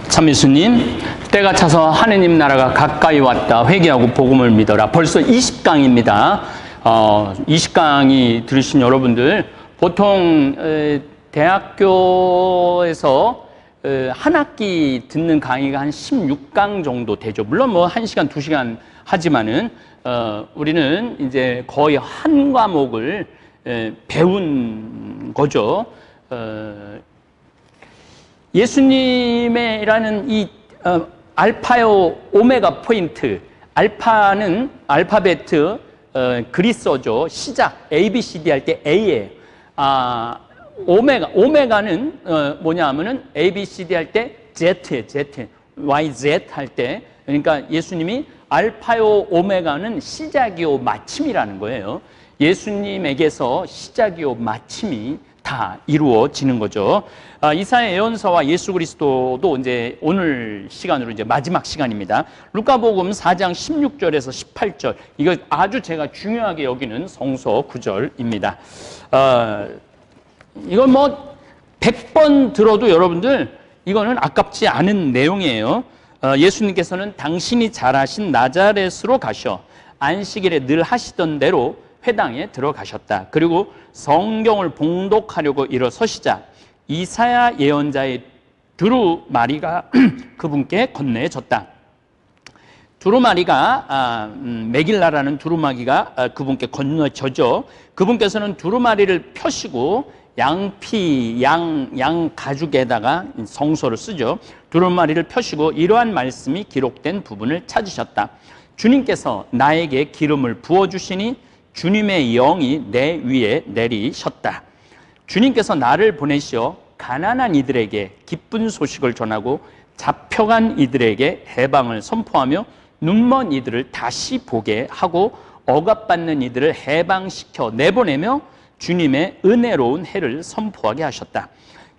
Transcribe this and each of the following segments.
참 예수님, 때가 차서 하느님 나라가 가까이 왔다. 회개하고 복음을 믿어라. 벌써 20강입니다. 20강이 들으신 여러분들, 보통 대학교에서 한 학기 듣는 강의가 한 16강 정도 되죠. 물론 뭐 1시간, 2시간 하지만은 우리는 이제 거의 한 과목을 배운 거죠. 예수님이라는 이 알파요 오메가 포인트, 알파는 알파베트 그리스어죠. 시작 ABCD 할 때 A예요. 오메가는 뭐냐 하면은 ABCD 할 때 Z예요. Z, YZ 할 때. 그러니까 예수님이 알파요 오메가는 시작이요 마침이라는 거예요. 예수님에게서 시작이요 마침이 다 이루어지는 거죠. 이사야 예언서와 예수 그리스도도 이제 오늘 시간으로 이제 마지막 시간입니다. 루카복음 4장 16절에서 18절, 이거 아주 제가 중요하게 여기는 성서 구절입니다. 이건 뭐 100번 들어도 여러분들 이거는 아깝지 않은 내용이에요. 예수님께서는 당신이 잘하신 나자렛으로 가셔 안식일에 늘 하시던 대로 회당에 들어가셨다. 그리고 성경을 봉독하려고 일어서시자 이사야 예언자의 두루마리가 그분께 건네졌다. 두루마리가 메길라라는 두루마리가 그분께 건너져죠. 그분께서는 두루마리를 펴시고 양피, 양 가죽에다가 성소를 쓰죠. 두루마리를 펴시고 이러한 말씀이 기록된 부분을 찾으셨다. 주님께서 나에게 기름을 부어주시니 주님의 영이 내 위에 내리셨다. 주님께서 나를 보내시어 가난한 이들에게 기쁜 소식을 전하고 잡혀간 이들에게 해방을 선포하며 눈먼 이들을 다시 보게 하고 억압받는 이들을 해방시켜 내보내며 주님의 은혜로운 해를 선포하게 하셨다.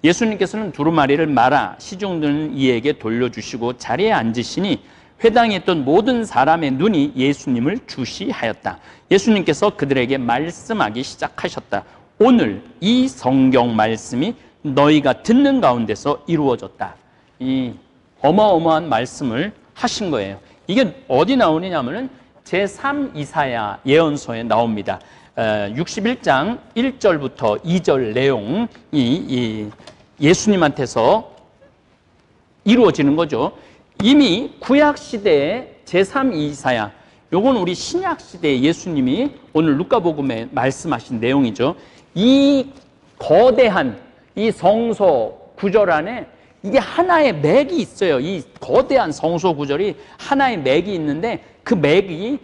예수님께서는 두루마리를 말아 시중드는 이에게 돌려주시고 자리에 앉으시니 회당에 있던 모든 사람의 눈이 예수님을 주시하였다. 예수님께서 그들에게 말씀하기 시작하셨다. 오늘 이 성경 말씀이 너희가 듣는 가운데서 이루어졌다. 이 어마어마한 말씀을 하신 거예요. 이게 어디 나오느냐면은 제3 이사야 예언서에 나옵니다. 61장 1절부터 2절 내용이 예수님한테서 이루어지는 거죠. 이미 구약시대의 제3 이사야, 요건 우리 신약시대의 예수님이 오늘 루카복음에 말씀하신 내용이죠. 이 거대한 이 성소 구절 안에 이게 하나의 맥이 있어요. 이 거대한 성소 구절이 하나의 맥이 있는데 그 맥이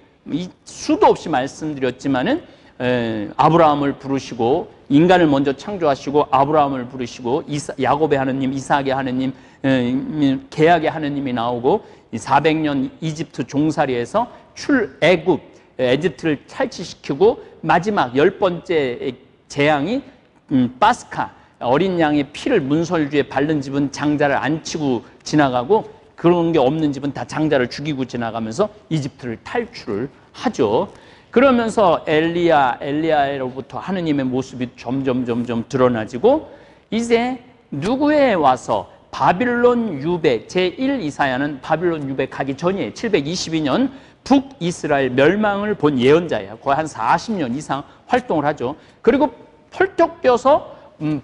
수도 없이 말씀드렸지만은 아브라함을 부르시고 인간을 먼저 창조하시고 아브라함을 부르시고 야곱의 하느님, 이삭의 하느님, 계약의 하느님이 나오고 400년 이집트 종살이에서 출애굽, 에집트를 탈취시키고 마지막 10번째 재앙이 파스카, 어린 양의 피를 문설주에 바른 집은 장자를 안 치고 지나가고 그런 게 없는 집은 다 장자를 죽이고 지나가면서 이집트를 탈출을 하죠. 그러면서 엘리야로부터 하느님의 모습이 점점 드러나지고 이제 누구에 와서 바빌론 유배, 제1 이사야는 바빌론 유배 가기 전이에요. 722년 북이스라엘 멸망을 본 예언자예요. 거의 한 40년 이상 활동을 하죠. 그리고 펄쩍 뛰어서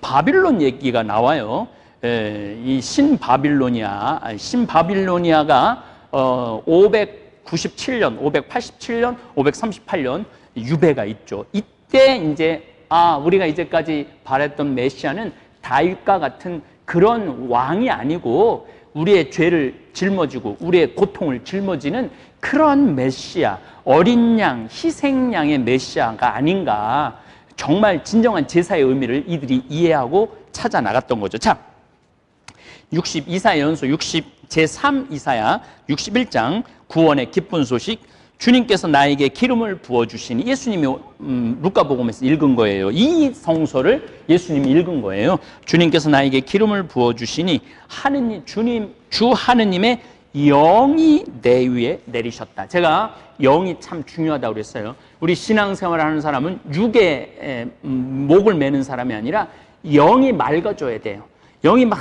바빌론 얘기가 나와요. 이 신바빌로니아가 597년, 587년, 538년 유배가 있죠. 이때 이제 우리가 이제까지 바랬던 메시아는 다윗과 같은 그런 왕이 아니고 우리의 죄를 짊어지고 우리의 고통을 짊어지는 그런 메시아, 어린 양, 희생양의 메시아가 아닌가. 정말 진정한 제사의 의미를 이들이 이해하고 찾아 나갔던 거죠. 자, 이사야 예언서 제3 이사야 61장 구원의 기쁜 소식, 주님께서 나에게 기름을 부어주시니, 예수님이 루카복음에서 읽은 거예요. 이 성서를 예수님이 읽은 거예요. 주님께서 나에게 기름을 부어주시니 주 하느님의 영이 내 위에 내리셨다. 제가 영이 참 중요하다고 그랬어요. 우리 신앙생활을 하는 사람은 육에 목을 매는 사람이 아니라 영이 맑아져야 돼요. 영이 막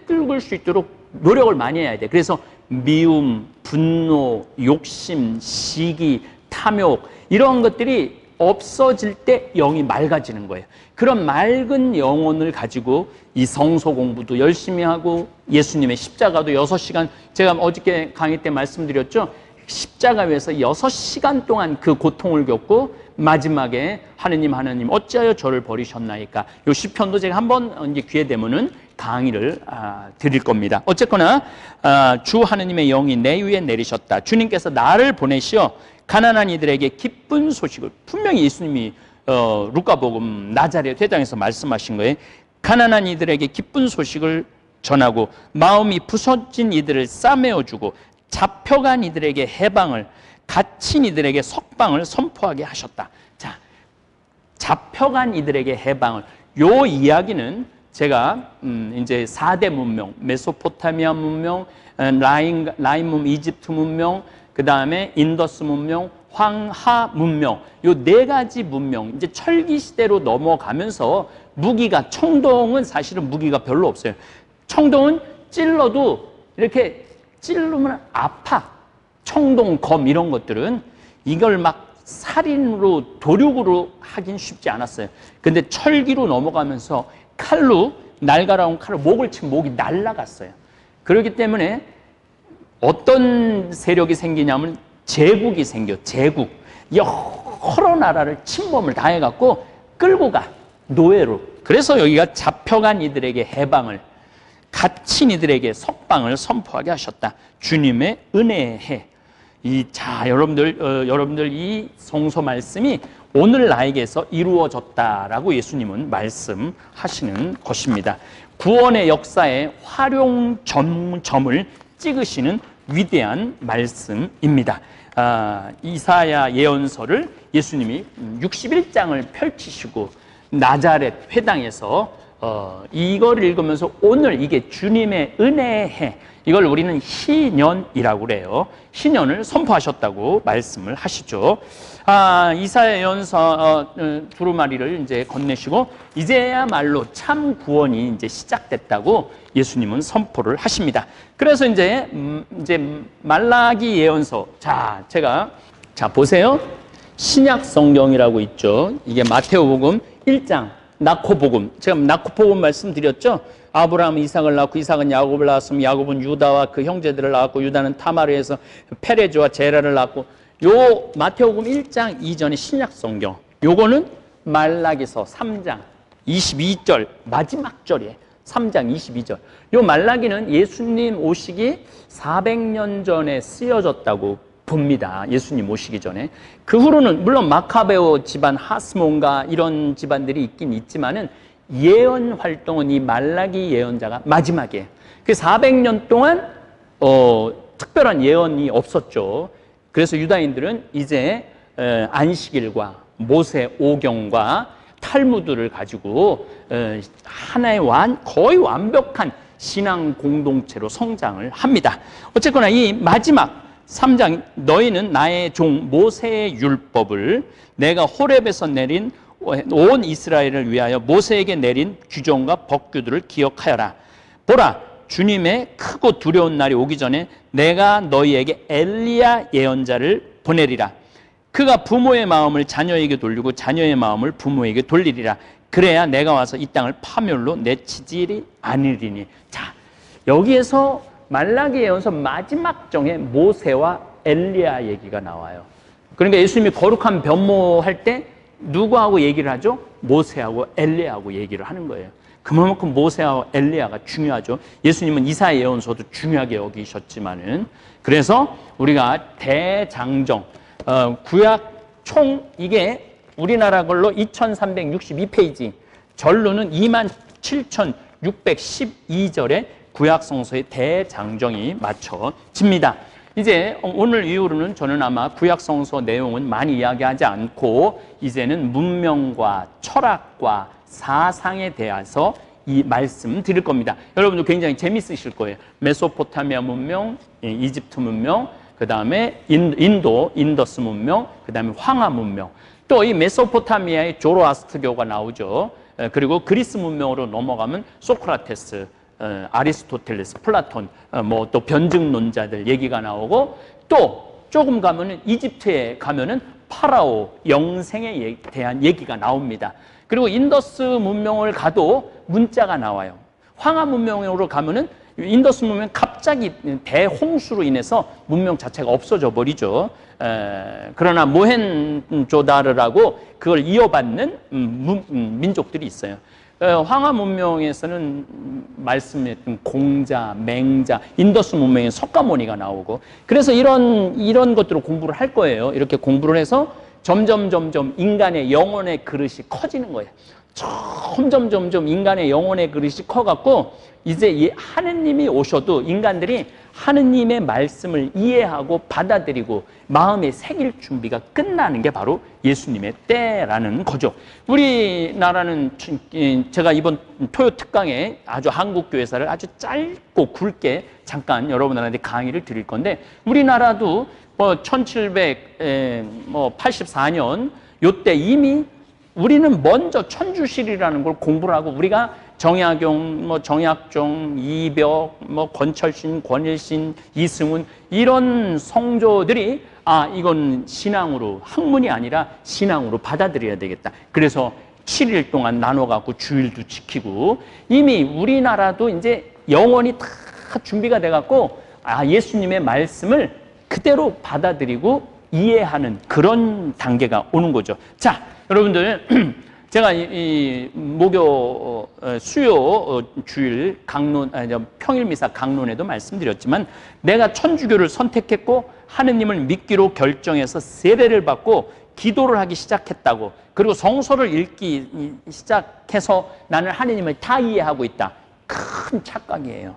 끓을 수 있도록 노력을 많이 해야 돼. 그래서 미움, 분노, 욕심, 시기, 탐욕 이런 것들이 없어질 때 영이 맑아지는 거예요. 그런 맑은 영혼을 가지고 이 성서 공부도 열심히 하고 예수님의 십자가도 6시간, 제가 어저께 강의 때 말씀드렸죠. 십자가 위에서 6시간 동안 그 고통을 겪고 마지막에 하느님 어찌하여 저를 버리셨나이까. 요 시편도 제가 한번 이제 기회 되면은 강의를 드릴 겁니다. 어쨌거나 주 하느님의 영이 내 위에 내리셨다. 주님께서 나를 보내시어 가난한 이들에게 기쁜 소식을, 분명히 예수님이 루카복음 나자렛 회당에서 말씀하신 거예요. 가난한 이들에게 기쁜 소식을 전하고 마음이 부서진 이들을 싸매어주고 잡혀간 이들에게 해방을, 갇힌 이들에게 석방을 선포하게 하셨다. 자, 잡혀간 이들에게 해방을, 요 이야기는 제가 이제 4대 문명, 메소포타미아 문명, 라인 문명, 이집트 문명, 그 다음에 인더스 문명, 황하 문명, 요 4가지 문명, 이제 철기 시대로 넘어가면서 무기가, 청동은 사실은 무기가 별로 없어요. 청동은 찔러도 이렇게 찔르면 아파. 청동, 검 이런 것들은 이걸 막 살인으로, 도륙으로 하긴 쉽지 않았어요. 근데 철기로 넘어가면서 칼로, 날카로운 칼로 목을 치면 목이 날아갔어요. 그렇기 때문에 어떤 세력이 생기냐면 제국이 생겨. 제국. 여러 나라를 침범을 다 해갖고 끌고 가. 노예로. 그래서 여기가 잡혀간 이들에게 해방을, 갇힌 이들에게 석방을 선포하게 하셨다. 주님의 은혜의 해. 여러분들 이 성서 말씀이 오늘 나에게서 이루어졌다라고 예수님은 말씀하시는 것입니다. 구원의 역사에 활용점을 찍으시는 위대한 말씀입니다. 이사야 예언서를 예수님이 61장을 펼치시고 나자렛 회당에서 이걸 읽으면서 오늘 이게 주님의 은혜의 해, 이걸 우리는 희년이라고 그래요. 희년을 선포하셨다고 말씀을 하시죠. 이사야 예언서 두루마리를 이제 건네시고 이제야말로 참 구원이 이제 시작됐다고 예수님은 선포를 하십니다. 그래서 이제 말라기 예언서, 제가 보세요. 신약 성경이라고 있죠. 이게 마테오복음 1장, 나코복음. 제가 나코복음 말씀드렸죠. 아브라함은 이삭을 낳고 이삭은 야곱을 낳았으면 야곱은 유다와 그 형제들을 낳았고 유다는 타마르 해서 페레즈와 제라를 낳았고, 요 마테오복음 1장 이전의 신약 성경, 요거는 말라기서 3장 22절 마지막 절이에요. 3장 22절. 요 말라기는 예수님 오시기 400년 전에 쓰여졌다고 봅니다. 예수님 오시기 전에. 그 후로는 물론 마카베오 집안, 하스몬가 이런 집안들이 있긴 있지만은 예언 활동은 이 말라기 예언자가 마지막이에요. 그 400년 동안 특별한 예언이 없었죠. 그래서 유다인들은 이제 안식일과 모세 오경과 탈무드를 가지고 하나의 거의 완벽한 신앙 공동체로 성장을 합니다. 어쨌거나 이 마지막 3장, 너희는 나의 종 모세의 율법을 내가 호렙에서 내린 온 이스라엘을 위하여 모세에게 내린 규정과 법규들을 기억하여라. 보라, 주님의 크고 두려운 날이 오기 전에 내가 너희에게 엘리야 예언자를 보내리라. 그가 부모의 마음을 자녀에게 돌리고 자녀의 마음을 부모에게 돌리리라. 그래야 내가 와서 이 땅을 파멸로 내치지 아니리니. 자, 여기에서 말라기 예언서 마지막 정에 모세와 엘리야 얘기가 나와요. 그러니까 예수님이 거룩한 변모할 때 누구하고 얘기를 하죠? 모세하고 엘리야하고 얘기를 하는 거예요. 그만큼 모세와 엘리야가 중요하죠. 예수님은 이사야 예언서도 중요하게 여기셨지만은, 그래서 우리가 대장정, 구약 총 이게 우리나라 걸로 2362페이지, 전로는 27612절의 구약 성서의 대장정이 맞춰집니다. 이제 오늘 이후로는 저는 아마 구약 성서 내용은 많이 이야기하지 않고 이제는 문명과 철학과 사상에 대해서 이 말씀 드릴 겁니다. 여러분도 굉장히 재밌으실 거예요. 메소포타미아 문명, 이집트 문명, 그 다음에 인더스 문명, 그 다음에 황하 문명. 또 이 메소포타미아의 조로아스트교가 나오죠. 그리고 그리스 문명으로 넘어가면 소크라테스, 아리스토텔레스, 플라톤, 뭐 또 변증론자들 얘기가 나오고, 또 조금 가면은 이집트에 가면은 파라오 영생에 대한 얘기가 나옵니다. 그리고 인더스 문명을 가도 문자가 나와요. 황하 문명으로 가면은 인더스 문명 갑자기 대홍수로 인해서 문명 자체가 없어져 버리죠. 그러나 모헨조다르라고 그걸 이어받는 민족들이 있어요. 황하 문명에서는 말씀했던 공자, 맹자, 인더스 문명에 석가모니가 나오고, 그래서 이런 것들을 공부를 할 거예요. 이렇게 공부를 해서 점점 인간의 영혼의 그릇이 커지는 거예요. 점점 인간의 영혼의 그릇이 커갖고, 이제 하느님이 오셔도 인간들이 하느님의 말씀을 이해하고 받아들이고 마음에 새길 준비가 끝나는 게 바로 예수님의 때라는 거죠. 우리나라는 제가 이번 토요 특강에 아주 한국교회사를 아주 짧고 굵게 잠깐 여러분들한테 강의를 드릴 건데, 우리나라도 1784년 요때 이미 우리는 먼저 천주실이라는 걸 공부를 하고, 우리가 정약용, 정약종, 이벽, 권철신, 권일신, 이승훈 이런 성조들이 이건 신앙으로, 학문이 아니라 신앙으로 받아들여야 되겠다. 그래서 7일 동안 나눠갖고 주일도 지키고, 이미 우리나라도 이제 영원히 다 준비가 돼갖고 예수님의 말씀을 그대로 받아들이고 이해하는 그런 단계가 오는 거죠. 자, 여러분들, 제가 이 목요 수요 주일 평일 미사 강론에도 말씀드렸지만, 내가 천주교를 선택했고 하느님을 믿기로 결정해서 세례를 받고 기도를 하기 시작했다고, 그리고 성서를 읽기 시작해서 나는 하느님을 다 이해하고 있다. 큰 착각이에요.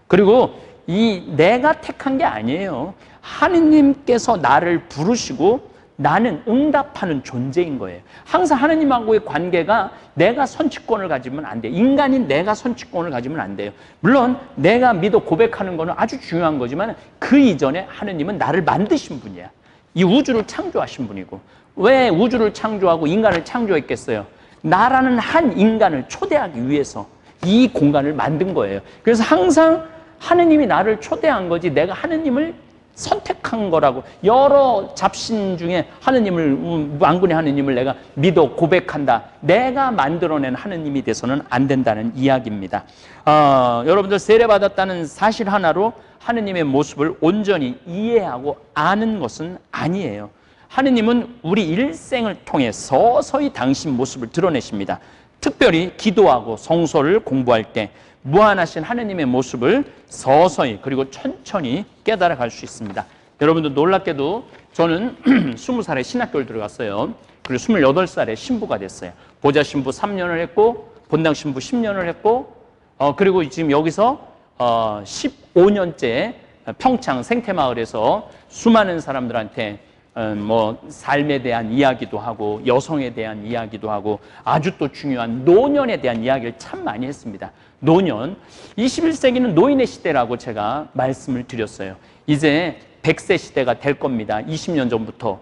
그리고 내가 택한 게 아니에요. 하느님께서 나를 부르시고 나는 응답하는 존재인 거예요. 항상 하느님하고의 관계가 내가 선취권을 가지면 안 돼요. 인간인 내가 선취권을 가지면 안 돼요. 물론 내가 믿어 고백하는 거는 아주 중요한 거지만, 그 이전에 하느님은 나를 만드신 분이야. 이 우주를 창조하신 분이고, 왜 우주를 창조하고 인간을 창조했겠어요? 나라는 한 인간을 초대하기 위해서 이 공간을 만든 거예요. 그래서 항상 하느님이 나를 초대한 거지 내가 하느님을 선택한 거라고. 여러 잡신 중에 하느님을, 만군의 하느님을 내가 믿어 고백한다, 내가 만들어낸 하느님이 돼서는 안 된다는 이야기입니다. 여러분들, 세례받았다는 사실 하나로 하느님의 모습을 온전히 이해하고 아는 것은 아니에요. 하느님은 우리 일생을 통해 서서히 당신 모습을 드러내십니다. 특별히 기도하고 성서를 공부할 때 무한하신 하느님의 모습을 서서히 그리고 천천히 깨달아갈 수 있습니다. 여러분들, 놀랍게도 저는 20살에 신학교를 들어갔어요. 그리고 28살에 신부가 됐어요. 보좌 신부 3년을 했고 본당 신부 10년을 했고, 그리고 지금 여기서 15년째 평창 생태마을에서 수많은 사람들한테 삶에 대한 이야기도 하고 여성에 대한 이야기도 하고, 아주 또 중요한 노년에 대한 이야기를 참 많이 했습니다. 노년, 21세기는 노인의 시대라고 제가 말씀을 드렸어요. 이제 100세 시대가 될 겁니다. 20년 전부터.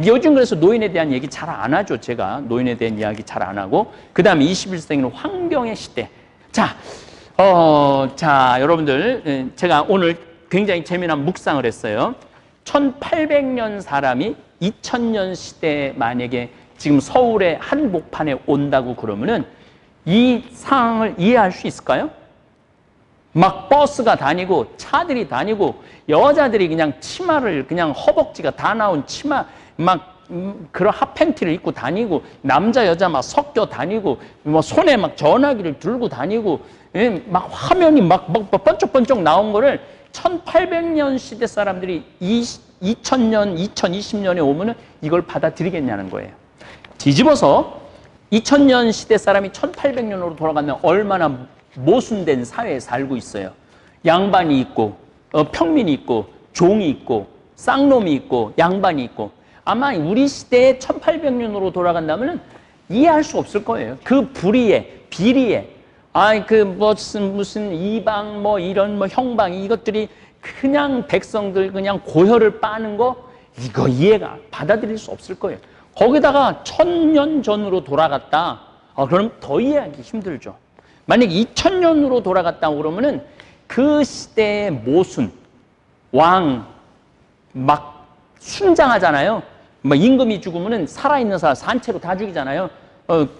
요즘 그래서 노인에 대한 얘기 잘 안 하죠. 제가 노인에 대한 이야기 잘 안 하고, 그 다음에 21세기는 환경의 시대. 자, 여러분들, 제가 오늘 굉장히 재미난 묵상을 했어요. 1800년 사람이 2000년 시대에 만약에 지금 서울의 한복판에 온다고 그러면은 이 상황을 이해할 수 있을까요? 막 버스가 다니고 차들이 다니고 여자들이 그냥 치마를, 그냥 허벅지가 다 나온 치마, 막 그런 핫팬티를 입고 다니고, 남자 여자 막 섞여 다니고, 손에 막 전화기를 들고 다니고, 막 화면이 막 번쩍번쩍 나온 거를 1800년 시대 사람들이 2000년, 2020년에 오면은 이걸 받아들이겠냐는 거예요. 뒤집어서 2000년 시대 사람이 1800년으로 돌아가면 얼마나 모순된 사회에 살고 있어요. 양반이 있고, 평민이 있고, 종이 있고, 쌍놈이 있고, 양반이 있고. 아마 우리 시대에 1800년으로 돌아간다면 이해할 수 없을 거예요. 그 불의에, 비리에, 무슨 이방, 이런 형방, 이것들이 그냥 백성들 그냥 고혈을 빠는 거, 이거 이해가, 받아들일 수 없을 거예요. 거기다가 1000년 전으로 돌아갔다. 그럼 더 이해하기 힘들죠. 만약에 2000년으로 돌아갔다고 그러면은 그 시대의 모순, 왕, 막 순장하잖아요. 막 임금이 죽으면은 살아있는 사람 산채로 다 죽이잖아요.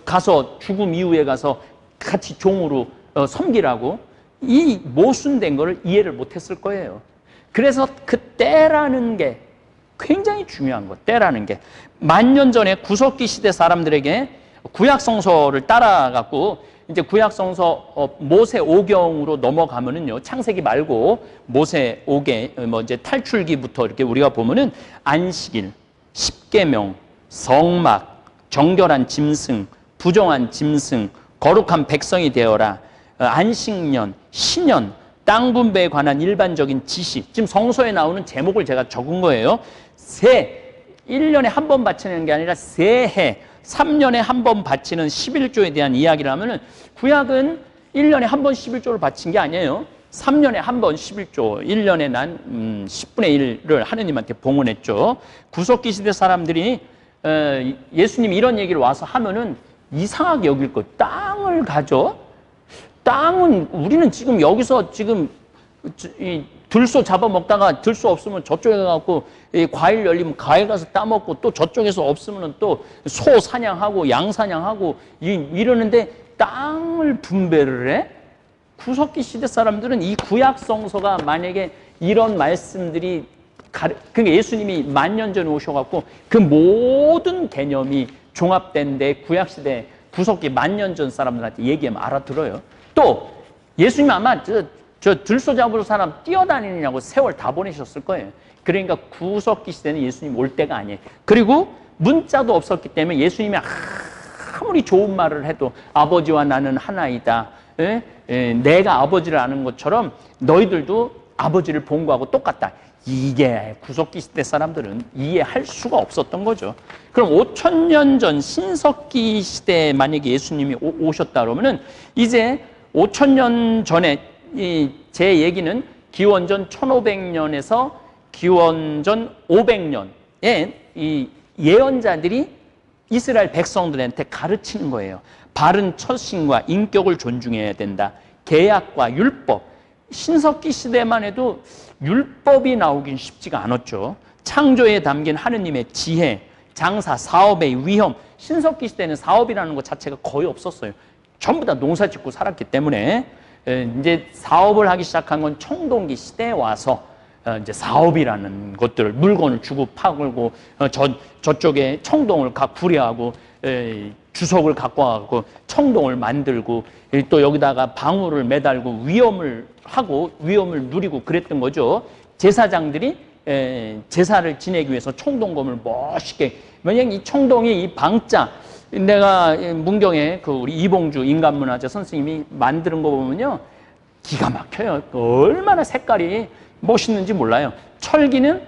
가서 죽음 이후에 가서 같이 종으로 섬기라고. 이 모순된 거를 이해를 못했을 거예요. 그래서 그 때라는 게 굉장히 중요한 거, 때라는 게. 만년 전에 구석기 시대 사람들에게 구약성서를 따라갖고 이제 구약성서 모세 오경으로 넘어가면은요, 창세기 말고 모세 오경, 뭐 이제 탈출기부터 이렇게 우리가 보면은 안식일, 십계명, 성막, 정결한 짐승, 부정한 짐승, 거룩한 백성이 되어라, 안식년, 신년, 땅 분배에 관한 일반적인 지시. 지금 성서에 나오는 제목을 제가 적은 거예요. 1년에 한 번 바치는 게 아니라 새해, 3년에 한 번 바치는 11조에 대한 이야기를 하면은 구약은 1년에 한 번 11조를 바친 게 아니에요. 3년에 한 번 11조, 1년에 난 10분의 1을 하느님한테 봉헌했죠. 구석기 시대 사람들이 예수님이 이런 얘기를 와서 하면은 이상하게 여길 거. 땅을 가져? 땅은 우리는 지금 여기서 지금 들소 잡아먹다가 들소 없으면 저쪽에 가갖고 과일 열리면 과일 가서 따먹고 또 저쪽에서 없으면 또 소 사냥하고 양 사냥하고 이러는데 땅을 분배를 해? 구석기 시대 사람들은 이 구약 성서가 만약에 이런 말씀들이 그러니까 예수님이 만년 전에 오셔갖고 그 모든 개념이 종합된데 구약 시대 구석기 만년 전 사람들한테 얘기하면 알아들어요. 또 예수님 아마 저 들소 잡으러 사람 뛰어다니느냐고 세월 다 보내셨을 거예요. 그러니까 구석기 시대는 예수님 올 때가 아니에요. 그리고 문자도 없었기 때문에 예수님이 아무리 좋은 말을 해도 아버지와 나는 하나이다. 내가 아버지를 아는 것처럼 너희들도 아버지를 본 거하고 똑같다. 이게 구석기 시대 사람들은 이해할 수가 없었던 거죠. 그럼 5000년 전 신석기 시대에 만약에 예수님이 오셨다 그러면은 이제 5000년 전에 제 얘기는 기원전 1500년에서 기원전 500년에 이 예언자들이 이스라엘 백성들한테 가르치는 거예요. 바른 처신과 인격을 존중해야 된다. 계약과 율법. 신석기 시대만 해도 율법이 나오긴 쉽지가 않았죠. 창조에 담긴 하느님의 지혜, 장사, 사업의 위험. 신석기 시대는 사업이라는 것 자체가 거의 없었어요. 전부 다 농사 짓고 살았기 때문에 이제 사업을 하기 시작한 건 청동기 시대에 와서 이제 사업이라는 것들을 물건을 주고 파고 저쪽에 청동을 구려하고 주석을 갖고 와서 청동을 만들고 또 여기다가 방울을 매달고 위험을 하고 위험을 누리고 그랬던 거죠. 제사장들이 제사를 지내기 위해서 청동검을 멋있게, 왜냐면 이 청동이 이 방자, 내가 문경에 그 우리 이봉주 인간문화재 선생님이 만드는 거 보면요 기가 막혀요. 얼마나 색깔이 멋있는지 몰라요. 철기는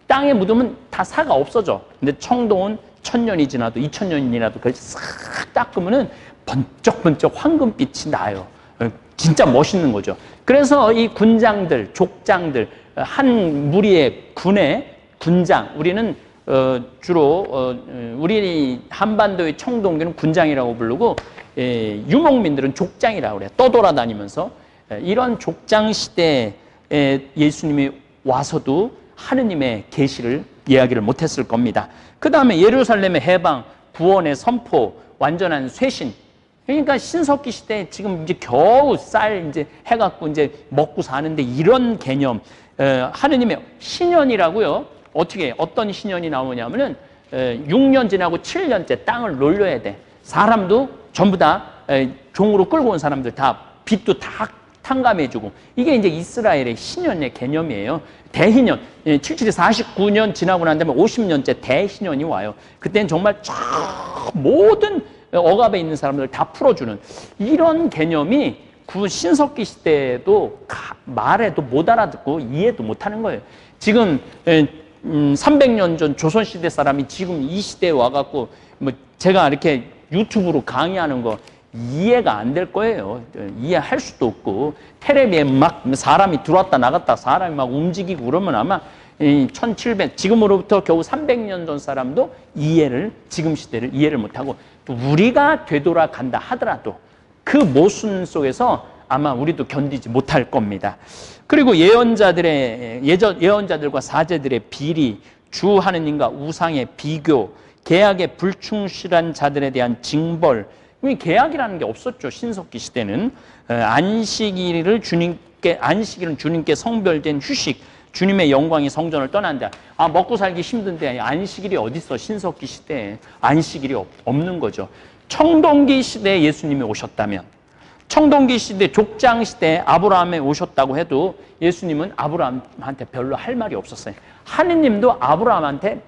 땅에 묻으면 다 사가 없어져. 근데 청동은 1000년이 지나도 2000년이라도 그걸 싹 닦으면은 번쩍번쩍 황금빛이 나요. 진짜 멋있는 거죠. 그래서 이 군장들, 족장들, 한 무리의 군의 군장, 우리는 주로 우리 한반도의 청동기는 군장이라고 부르고 유목민들은 족장이라고 그래요. 떠돌아다니면서 이런 족장 시대에 예수님이 와서도 하느님의 계시를 이야기를 못했을 겁니다. 그 다음에 예루살렘의 해방, 구원의 선포, 완전한 쇄신. 그러니까 신석기 시대에 지금 이제 겨우 쌀 이제 해갖고 이제 먹고 사는데 이런 개념, 하느님의 신년이라고요. 어떻게 어떤 신년이 나오냐면은 6년 지나고 7년째 땅을 놀려야 돼. 사람도 전부 다 종으로 끌고 온 사람들 다 빚도 다 탕감해주고, 이게 이제 이스라엘의 신년의 개념이에요. 대희년, 77에 49년 지나고 난 다음에 50년째 대희년이 와요. 그때는 정말 모든 억압에 있는 사람들을 다 풀어주는 이런 개념이 신석기 시대에도 말해도 못 알아듣고 이해도 못하는 거예요. 지금 300년 전 조선시대 사람이 지금 이 시대에 와갖고 뭐 제가 이렇게 유튜브로 강의하는 거 이해가 안 될 거예요. 이해할 수도 없고, 텔레비에 막 사람이 들어왔다 나갔다 사람이 막 움직이고 그러면 아마 1700, 지금으로부터 겨우 300년 전 사람도 지금 시대를 이해를 못하고, 또 우리가 되돌아간다 하더라도 그 모순 속에서 아마 우리도 견디지 못할 겁니다. 그리고 예언자들과 사제들의 비리, 주 하느님과 우상의 비교, 계약에 불충실한 자들에 대한 징벌. 계약이라는 게 없었죠. 신석기 시대는. 안식일은 주님께 성별된 휴식, 주님의 영광이 성전을 떠난다. 먹고 살기 힘든데 안식일이 어디 있어? 신석기 시대에 안식일이 없는 거죠. 청동기 시대에 예수님이 오셨다면, 청동기 시대, 족장 시대에 아브라함에 오셨다고 해도 예수님은 아브라함한테 별로 할 말이 없었어요. 하느님도 아브라함한테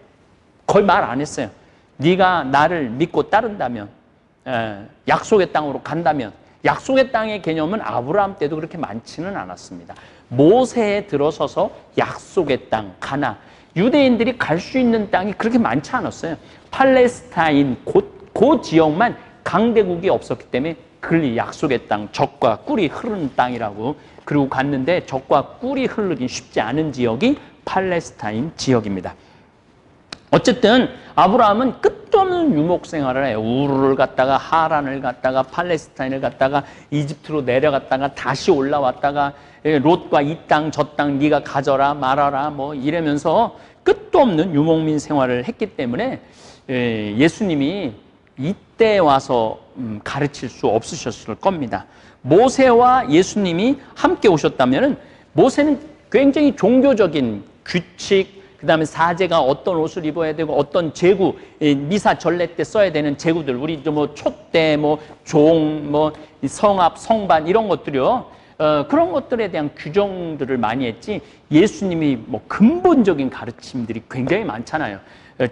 거의 말 안 했어요. 네가 나를 믿고 따른다면, 약속의 땅으로 간다면. 약속의 땅의 개념은 아브라함 때도 그렇게 많지는 않았습니다. 모세에 들어서서 약속의 땅, 가나, 유대인들이 갈 수 있는 땅이 그렇게 많지 않았어요. 팔레스타인, 그 지역만 강대국이 없었기 때문에 그걸 약속의 땅, 젖과 꿀이 흐르는 땅이라고, 그리고 갔는데 젖과 꿀이 흐르기 쉽지 않은 지역이 팔레스타인 지역입니다. 어쨌든 아브라함은 끝도 없는 유목 생활을 해요. 우르를 갔다가 하란을 갔다가 팔레스타인을 갔다가 이집트로 내려갔다가 다시 올라왔다가 롯과 이 땅 저 땅 네가 가져라 말아라 뭐 이러면서 끝도 없는 유목민 생활을 했기 때문에 예수님이 이때 와서 가르칠 수 없으셨을 겁니다. 모세와 예수님이 함께 오셨다면은, 모세는 굉장히 종교적인 규칙, 그 다음에 사제가 어떤 옷을 입어야 되고 어떤 제구, 미사 전례 때 써야 되는 제구들, 우리 뭐 촛대, 뭐 종, 뭐 성합, 성반 이런 것들이요. 그런 것들에 대한 규정들을 많이 했지, 예수님이 뭐 근본적인 가르침들이 굉장히 많잖아요.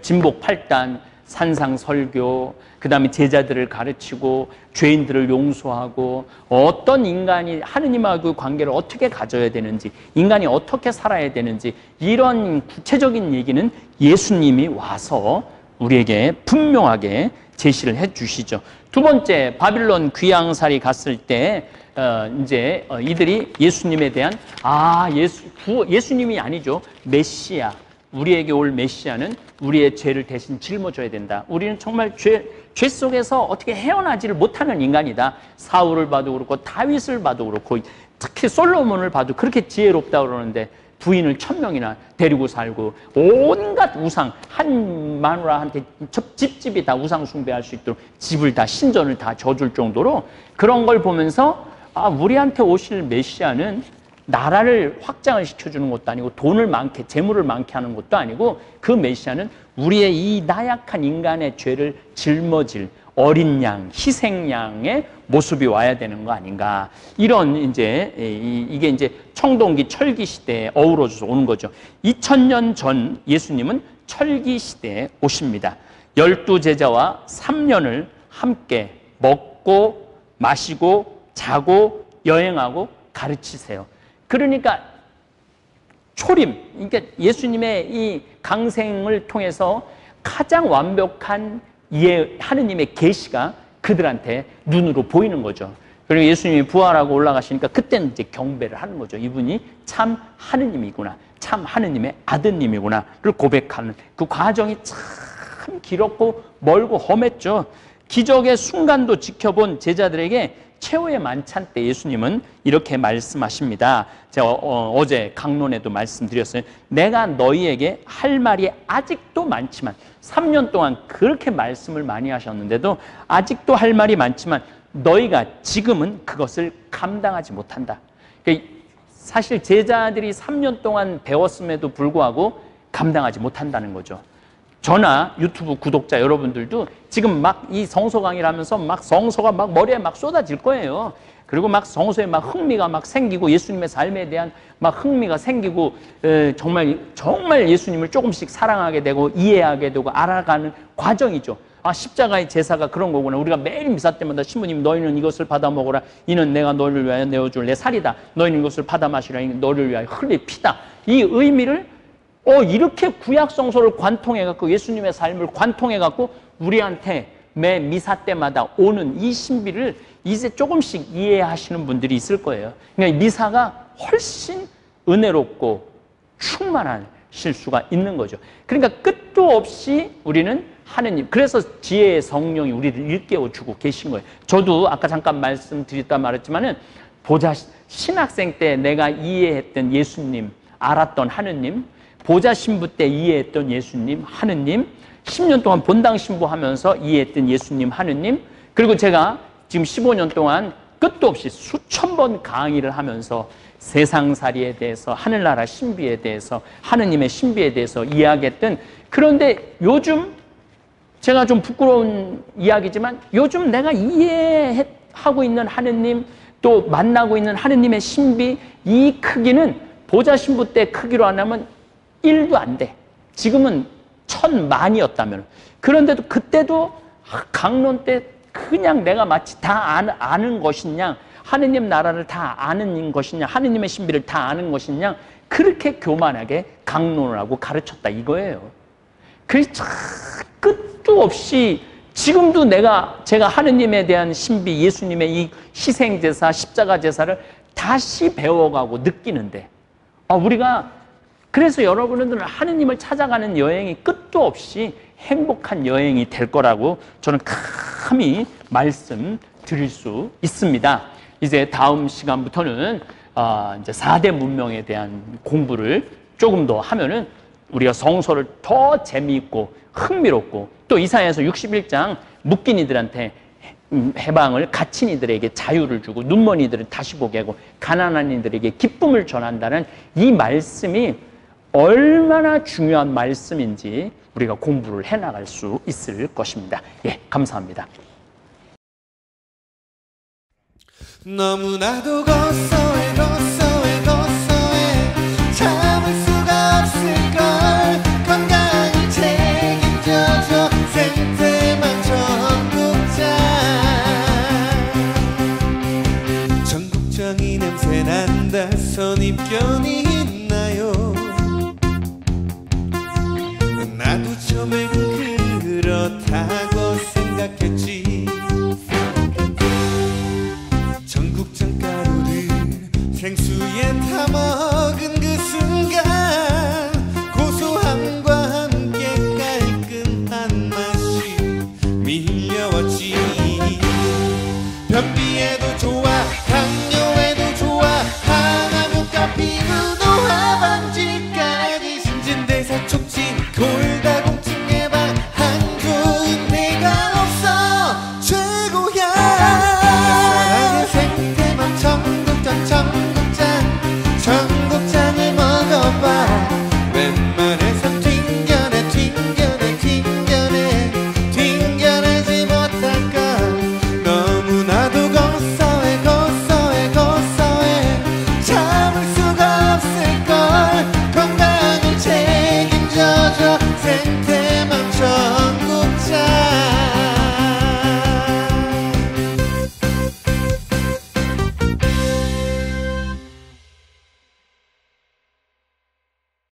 진복 8단, 산상설교, 그 다음에 제자들을 가르치고 죄인들을 용서하고 어떤 인간이 하느님하고 관계를 어떻게 가져야 되는지, 인간이 어떻게 살아야 되는지, 이런 구체적인 얘기는 예수님이 와서 우리에게 분명하게 제시를 해 주시죠. 두 번째, 바빌론 귀양살이 갔을 때 이제 이들이 예수님에 대한 예수님이 아니죠. 메시아, 우리에게 올 메시아는 우리의 죄를 대신 짊어져야 된다. 우리는 정말 죄 속에서 어떻게 헤어나지를 못하는 인간이다. 사울을 봐도 그렇고 다윗을 봐도 그렇고 특히 솔로몬을 봐도 그렇게 지혜롭다고 그러는데 부인을 1000명이나 데리고 살고 온갖 우상, 한 마누라한테 집집이 다 우상 숭배할 수 있도록 집을 다, 신전을 다 져줄 정도로, 그런 걸 보면서 우리한테 오실 메시아는 나라를 확장을 시켜주는 것도 아니고 돈을 많게, 재물을 많게 하는 것도 아니고, 그 메시아는 우리의 이 나약한 인간의 죄를 짊어질 어린 양, 희생양의 모습이 와야 되는 거 아닌가. 이런 이게 이제 청동기 철기 시대에 어우러져서 오는 거죠. 2000년 전 예수님은 철기 시대에 오십니다. 12제자와 3년을 함께 먹고 마시고 자고 여행하고 가르치세요. 그러니까 초림, 그러니까 예수님의 이 강생을 통해서 가장 완벽한 하느님의 계시가 그들한테 눈으로 보이는 거죠. 그리고 예수님이 부활하고 올라가시니까 그때는 이제 경배를 하는 거죠. 이분이 참 하느님이구나, 참 하느님의 아드님이구나를 고백하는 그 과정이 참 길었고 멀고 험했죠. 기적의 순간도 지켜본 제자들에게 최후의 만찬 때 예수님은 이렇게 말씀하십니다. 제가 어제 강론에도 말씀드렸어요. 내가 너희에게 할 말이 아직도 많지만, 3년 동안 그렇게 말씀을 많이 하셨는데도 아직도 할 말이 많지만 너희가 지금은 그것을 감당하지 못한다. 사실 제자들이 3년 동안 배웠음에도 불구하고 감당하지 못한다는 거죠. 저나 유튜브 구독자 여러분들도 지금 막 이 성서 강의를 하면서 막 성서가 막 머리에 막 쏟아질 거예요. 그리고 막 성서에 막 흥미가 막 생기고 예수님의 삶에 대한 막 흥미가 생기고 정말 예수님을 조금씩 사랑하게 되고 이해하게 되고 알아가는 과정이죠. 십자가의 제사가 그런 거구나. 우리가 매일 미사 때마다 신부님 너희는 이것을 받아 먹어라. 이는 내가 너희를 위하여 내어줄 내 살이다. 너희는 이것을 받아 마시라. 이는 너희를 위하여 흘릴 피다. 이 의미를 이렇게 구약 성서를 관통해갖고 예수님의 삶을 관통해갖고 우리한테 매 미사 때마다 오는 이 신비를 이제 조금씩 이해하시는 분들이 있을 거예요. 그러니까 미사가 훨씬 은혜롭고 충만하실 수가 있는 거죠. 그러니까 끝도 없이 우리는 하느님. 그래서 지혜의 성령이 우리를 일깨워주고 계신 거예요. 저도 아까 잠깐 말씀드렸다 말했지만은 보자, 신학생 때 내가 이해했던 예수님, 알았던 하느님, 보자 신부 때 이해했던 예수님, 하느님, 10년 동안 본당 신부하면서 이해했던 예수님, 하느님, 그리고 제가 지금 15년 동안 끝도 없이 수천 번 강의를 하면서 세상살이에 대해서, 하늘나라 신비에 대해서, 하느님의 신비에 대해서 이야기했던, 그런데 요즘 제가 좀 부끄러운 이야기지만 요즘 내가 이해하고 있는 하느님, 또 만나고 있는 하느님의 신비, 이 크기는 보자 신부 때 크기로 안 하면 1도 안 돼. 지금은 1000만이었다면. 그런데도 그때도 강론 때 그냥 내가 마치 다 아는 것이냐, 하느님 나라를 다 아는 것이냐, 하느님의 신비를 다 아는 것이냐, 그렇게 교만하게 강론을 하고 가르쳤다 이거예요. 그래서 끝도 없이 지금도 제가 하느님에 대한 신비, 예수님의 이 희생제사, 십자가 제사를 다시 배워가고 느끼는데, 우리가 그래서 여러분들은 하느님을 찾아가는 여행이 끝도 없이 행복한 여행이 될 거라고 저는 감히 말씀드릴 수 있습니다. 이제 다음 시간부터는 이제 4대 문명에 대한 공부를 조금 더 하면은 우리가 성서를 더 재미있고 흥미롭고, 또 이사야서 61장 묶인 이들한테 해방을, 갇힌 이들에게 자유를 주고 눈먼 이들을 다시 보게 하고 가난한 이들에게 기쁨을 전한다는 이 말씀이 얼마나 중요한 말씀인지 우리가 공부를 해나갈 수 있을 것입니다. 예, 감사합니다. 너무나도 고소해 참을 수가 없을걸. 건강히 책임져줘 생태만 전국장. 전국장이 냄새 난다 선입견이 있나요? 나도 처음엔 그렇다고 생각했지. 전국장 가루를 생수에 타먹은 그 순간